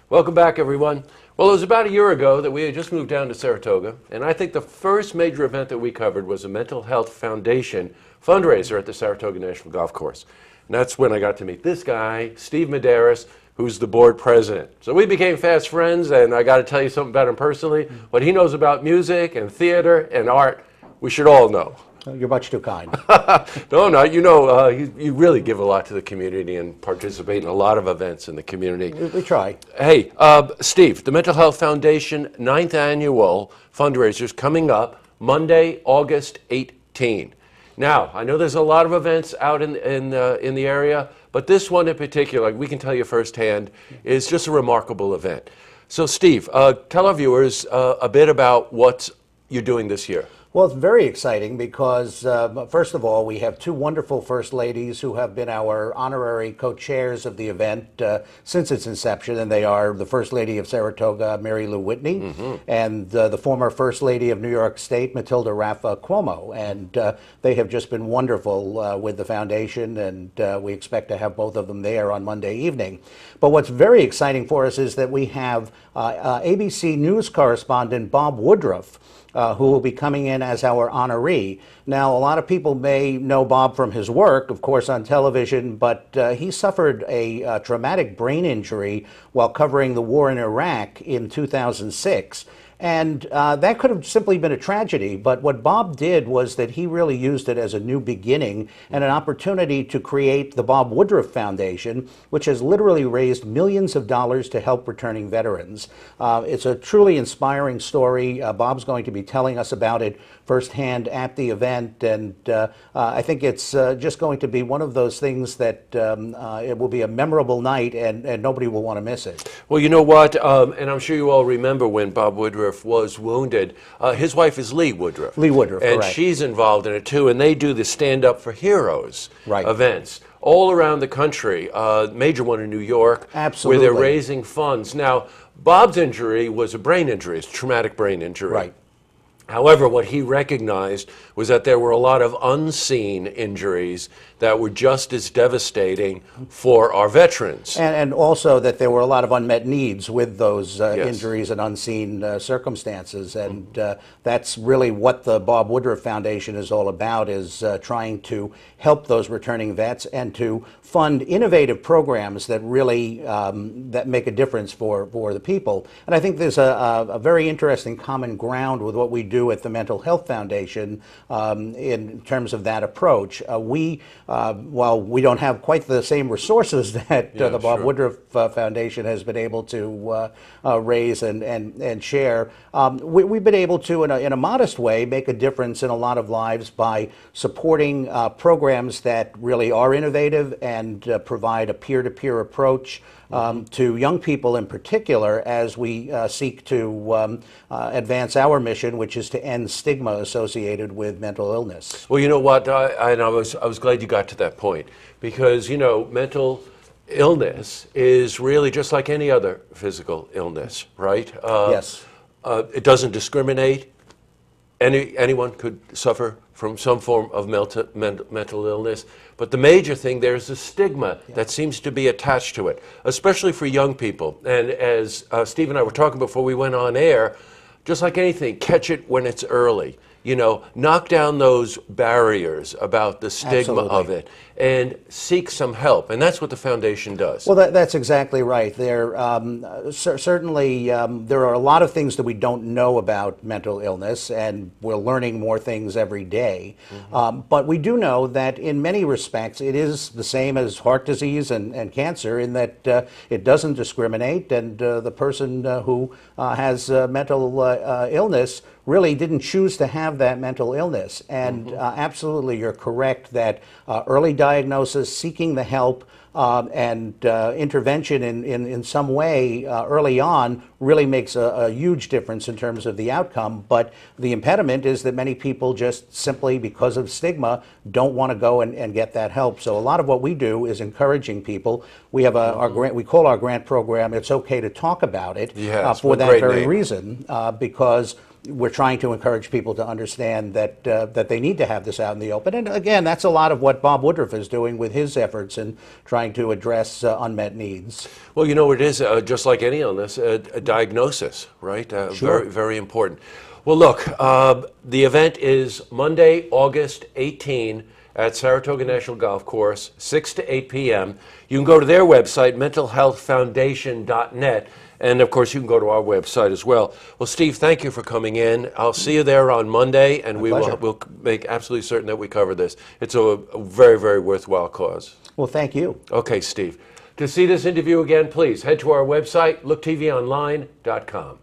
Welcome back, everyone. Well, it was about a year ago that we had just moved down to Saratoga, and I think the first major event that we covered was a Mental Health Foundation fundraiser at the Saratoga National Golf Course. And that's when I got to meet this guy, Steve Madarasz, who's the board president. So we became fast friends, and I got to tell you something about him personally. What he knows about music and theater and art, we should all know. You're much too kind. No, you know, you really give a lot to the community and participate in a lot of events in the community. We try. Hey, Steve, the Mental Health Foundation 9th annual fundraiser is coming up Monday, August 18. Now, I know there's a lot of events out in the area, but this one in particular, we can tell you firsthand, is just a remarkable event. So, Steve, tell our viewers a bit about what you're doing this year. Well, it's very exciting because, first of all, we have two wonderful First Ladies who have been our honorary co-chairs of the event since its inception, and they are the First Lady of Saratoga, Mary Lou Whitney, and the former First Lady of New York State, Matilda Raffa Cuomo. And they have just been wonderful with the foundation, and we expect to have both of them there on Monday evening. But what's very exciting for us is that we have ABC News correspondent Bob Woodruff, who will be coming in as our honoree. Now, a lot of people may know Bob from his work, of course, on television, but he suffered a traumatic brain injury while covering the war in Iraq in 2006. And that could have simply been a tragedy, but what Bob did was that he really used it as a new beginning and an opportunity to create the Bob Woodruff Foundation, which has literally raised millions of dollars to help returning veterans. It's a truly inspiring story. Bob's going to be telling us about it firsthand at the event, and I think it's just going to be one of those things that it will be a memorable night, and nobody will want to miss it. Well, you know what, and I'm sure you all remember when Bob Woodruff was wounded. His wife is Lee Woodruff. Lee Woodruff, and correct. She's involved in it too, and they do the Stand Up for Heroes events all around the country. Major one in New York, absolutely, where they're raising funds. Now, Bob's injury was a brain injury, it's a traumatic brain injury. Right. However, what he recognized was that there were a lot of unseen injuries that were just as devastating for our veterans. And also that there were a lot of unmet needs with those injuries and unseen circumstances. And that's really what the Bob Woodruff Foundation is all about, is trying to help those returning vets and to fund innovative programs that really that make a difference for the people. And I think there's a very interesting common ground with what we do at the Mental Health Foundation in terms of that approach. While we don't have quite the same resources that the Bob Woodruff Foundation has been able to raise and share, we've been able to, in a modest way, make a difference in a lot of lives by supporting programs that really are innovative and provide a peer-to-peer approach to young people in particular, as we seek to advance our mission, which is to end stigma associated with mental illness. Well, you know what, I was glad you got to that point, because, you know, mental illness is really just like any other physical illness, right? Yes. It doesn't discriminate. Anyone could suffer from some form of mental illness, but the major thing there is the stigma that seems to be attached to it, especially for young people. And as Steve and I were talking before we went on air, just like anything, catch it when it's early. You know, knock down those barriers about the stigma of it and seek some help. And that's what the foundation does. Well, that's exactly right. There certainly there are a lot of things that we don't know about mental illness, and we're learning more things every day. But we do know that in many respects it is the same as heart disease and cancer, in that it doesn't discriminate, and the person who has mental illness really didn't choose to have that mental illness. And absolutely, you're correct that early diagnosis, seeking the help, and intervention in some way early on really makes a huge difference in terms of the outcome. But the impediment is that many people just simply, because of stigma, don't want to go and get that help. So a lot of what we do is encouraging people. We have our grant, we call our grant program "It's Okay to Talk About It," for that very reason, because we're trying to encourage people to understand that that they need to have this out in the open. And again, that's a lot of what Bob Woodruff is doing with his efforts in trying to address unmet needs. Well, you know, it is just like any illness, a diagnosis, right? Sure. Very, very important. Well, look, the event is Monday, August 18 at Saratoga National Golf Course, 6 to 8 p.m. You can go to their website, mentalhealthfoundation.net, and of course you can go to our website as well. Well, Steve, thank you for coming in. I'll see you there on Monday, and we'll make absolutely certain that we cover this. It's a very, very worthwhile cause. Well, thank you. Okay, Steve. To see this interview again, please head to our website, looktvonline.com.